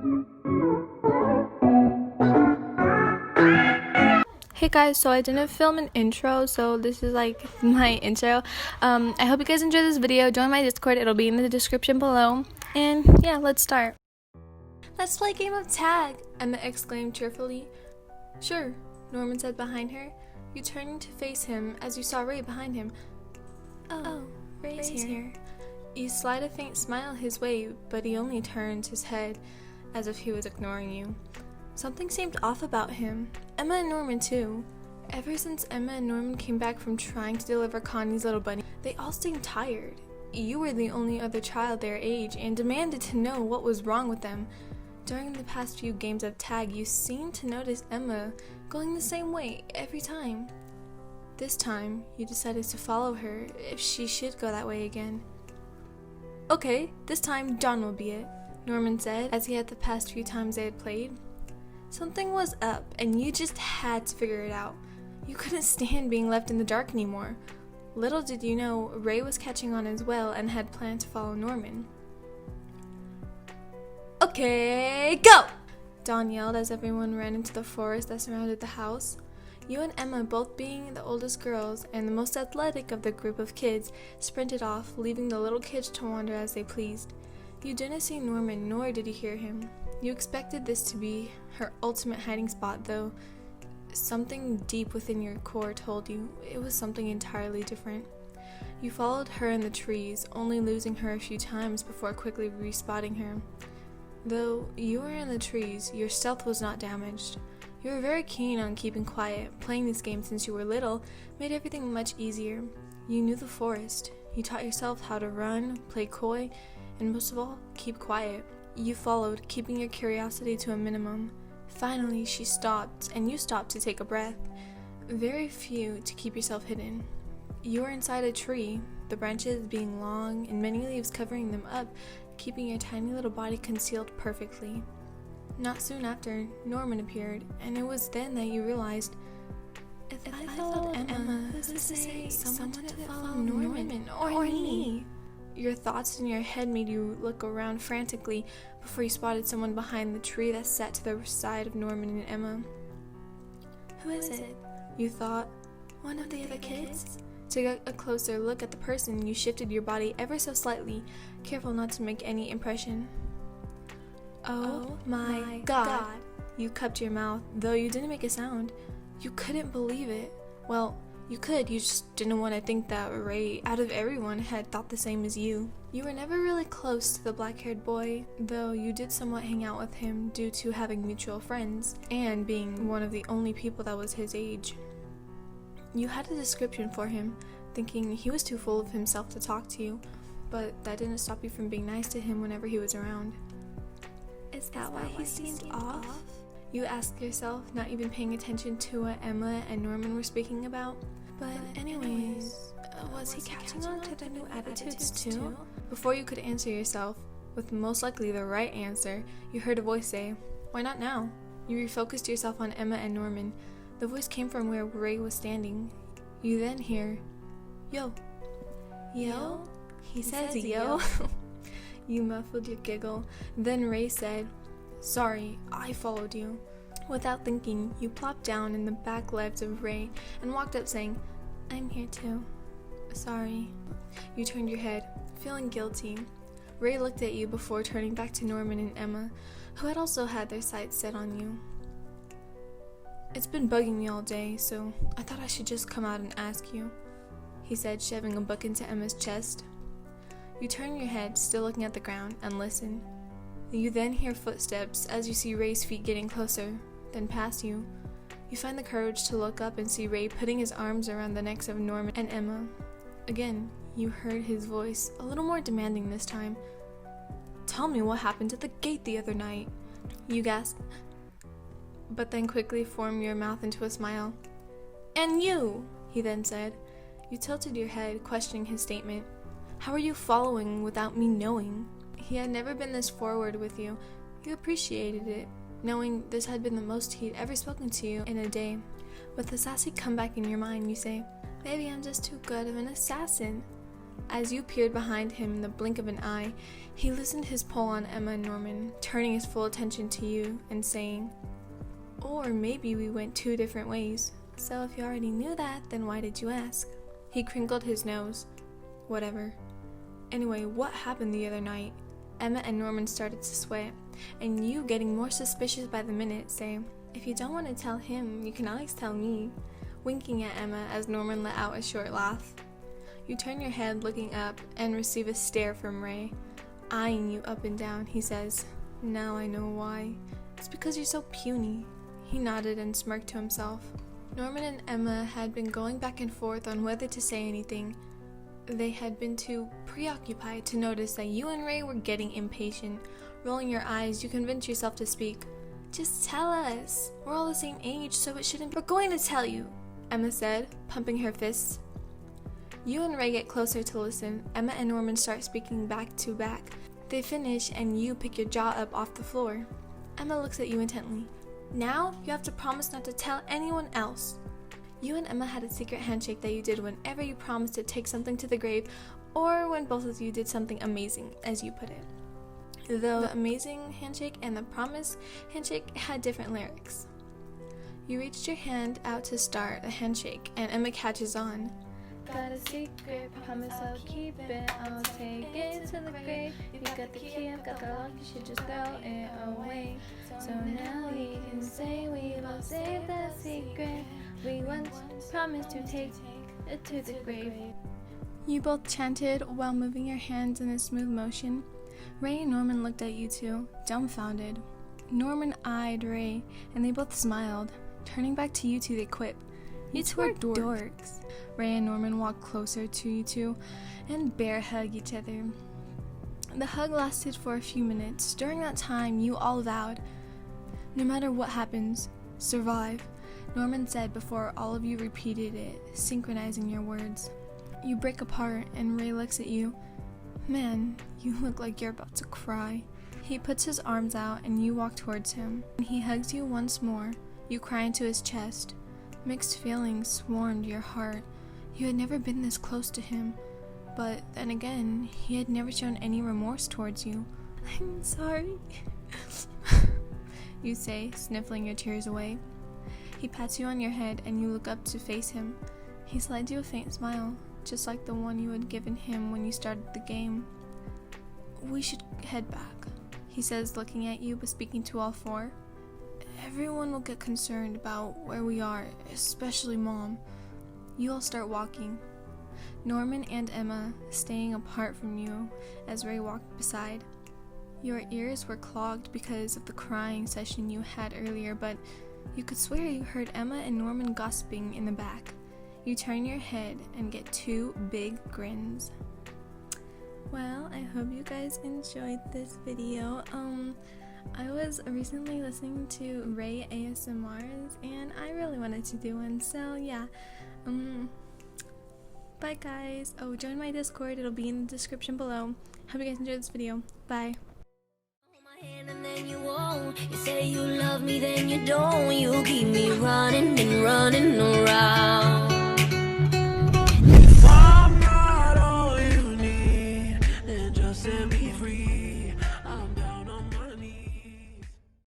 Hey guys, so I didn't film an intro, so this is like my intro. I hope you guys enjoy this video. Join my Discord, it'll be in the description below. And yeah, let's start. Let's play a game of tag, Emma exclaimed cheerfully. Sure, Norman said behind her. You turned to face him as you saw Ray behind him. Oh, Ray's here. You slid a faint smile his way, but he only turned his head as if he was ignoring you. Something seemed off about him. Emma and Norman too. Ever since Emma and Norman came back from trying to deliver Connie's little bunny, they all seemed tired. You were the only other child their age and demanded to know what was wrong with them. During the past few games of tag, you seemed to notice Emma going the same way every time. This time, you decided to follow her if she should go that way again. Okay, this time Dawn will be it, Norman said as he had the past few times they had played. Something was up, and you just had to figure it out. You couldn't stand being left in the dark anymore. Little did you know, Ray was catching on as well and had planned to follow Norman. Okay, go! Dawn yelled as everyone ran into the forest that surrounded the house. You and Emma, both being the oldest girls and the most athletic of the group of kids, sprinted off, leaving the little kids to wander as they pleased. You didn't see Norman, nor did you hear him. You expected this to be her ultimate hiding spot, though something deep within your core told you it was something entirely different. You followed her in the trees, only losing her a few times before quickly respotting her. Though you were in the trees, your stealth was not damaged. You were very keen on keeping quiet. Playing this game since you were little made everything much easier. You knew the forest. You taught yourself how to run, play coy, and most of all, keep quiet. You followed, keeping your curiosity to a minimum. Finally, she stopped, and you stopped to take a breath. Very few to keep yourself hidden. You were inside a tree, the branches being long and many leaves covering them up, keeping your tiny little body concealed perfectly. Not soon after, Norman appeared, and it was then that you realized, if I followed Emma, who's to say someone didn't follow Norman or me? Your thoughts in your head made you look around frantically before you spotted someone behind the tree that sat to the side of Norman and Emma. Who is it? You thought. One of the other kids? To get a closer look at the person, you shifted your body ever so slightly, careful not to make any impression. Oh my God! You cupped your mouth, though you didn't make a sound. You couldn't believe it. Well, you could, you just didn't want to think that Ray, out of everyone, had thought the same as you. You were never really close to the black-haired boy, though you did somewhat hang out with him due to having mutual friends, and being one of the only people that was his age. You had a description for him, thinking he was too full of himself to talk to you, but that didn't stop you from being nice to him whenever he was around. Is that why he seemed off? You asked yourself, not even paying attention to what Emma and Norman were speaking about. But anyways, was he catching on to their new attitudes too? Before you could answer yourself, with most likely the right answer, you heard a voice say, "Why not now?" You refocused yourself on Emma and Norman. The voice came from where Ray was standing. You then hear, "Yo." Yo? He says yo. You muffled your giggle. Then Ray said, "Sorry, I followed you." Without thinking, you plopped down in the back legs of Ray and walked up saying, "I'm here too. Sorry." You turned your head, feeling guilty. Ray looked at you before turning back to Norman and Emma, who had also had their sights set on you. "It's been bugging me all day, so I thought I should just come out and ask you," he said, shoving a book into Emma's chest. You turn your head, still looking at the ground, and listen. You then hear footsteps as you see Ray's feet getting closer, then past you. You find the courage to look up and see Ray putting his arms around the necks of Norman and Emma. Again, you heard his voice, a little more demanding this time. "Tell me what happened at the gate the other night," you gasped, but then quickly formed your mouth into a smile. "And you," he then said. You tilted your head, questioning his statement. "How are you following without me knowing?" He had never been this forward with you. You appreciated it, knowing this had been the most he'd ever spoken to you in a day. With a sassy comeback in your mind, you say, "Maybe I'm just too good of an assassin." As you peered behind him in the blink of an eye, he loosened his pull on Emma and Norman, turning his full attention to you and saying, "Or maybe we went 2 different ways. So if you already knew that, then why did you ask?" He crinkled his nose. Whatever. Anyway, what happened the other night? Emma and Norman started to sweat, and you, getting more suspicious by the minute, say, "If you don't want to tell him, you can always tell me," winking at Emma as Norman let out a short laugh. You turn your head looking up and receive a stare from Ray. Eyeing you up and down, he says, "Now I know why. It's because you're so puny." He nodded and smirked to himself. Norman and Emma had been going back and forth on whether to say anything. They had been too preoccupied to notice that you and Ray were getting impatient. Rolling your eyes, you convince yourself to speak. "Just tell us. We're all the same age, so it shouldn't—" "We're going to tell you," Emma said, pumping her fists. You and Ray get closer to listen. Emma and Norman start speaking back to back. They finish and you pick your jaw up off the floor. Emma looks at you intently. "Now you have to promise not to tell anyone else." You and Emma had a secret handshake that you did whenever you promised to take something to the grave, or when both of you did something amazing, as you put it. Though the amazing handshake and the promise handshake had different lyrics. You reached your hand out to start the handshake, and Emma catches on. "Got a secret, promise I'll keep it, I'll take it to the grave. You got the key, I've got the lock, you should just throw it away. So now we can say we both saved that secret. We once promised to take it to the grave." You both chanted while moving your hands in a smooth motion. Ray and Norman looked at you two, dumbfounded. Norman eyed Ray, and they both smiled. Turning back to you two, they quipped, "You two are dorks." Ray and Norman walked closer to you two and bear hug each other. The hug lasted for a few minutes. During that time, you all vowed, "No matter what happens, survive," Norman said before all of you repeated it, synchronizing your words. You break apart and Ray looks at you. "Man, you look like you're about to cry." He puts his arms out and you walk towards him. He hugs you once more. You cry into his chest. Mixed feelings swarmed your heart. You had never been this close to him, but then again, he had never shown any remorse towards you. "I'm sorry," you say, sniffling your tears away. He pats you on your head and you look up to face him. He slides you a faint smile, just like the one you had given him when you started the game. "We should head back," he says, looking at you but speaking to all 4. "Everyone will get concerned about where we are, especially Mom." You all start walking. Norman and Emma staying apart from you as Ray walked beside. Your ears were clogged because of the crying session you had earlier, but you could swear you heard Emma and Norman gossiping in the back. You turn your head and get 2 big grins. Well, I hope you guys enjoyed this video. I was recently listening to Ray ASMRs and I really wanted to do one, so yeah. Bye guys. Oh, join my Discord, it'll be in the description below. Hope you guys enjoyed this video. Bye. And then you won't. You say you love me, then you don't. You keep me running and running around.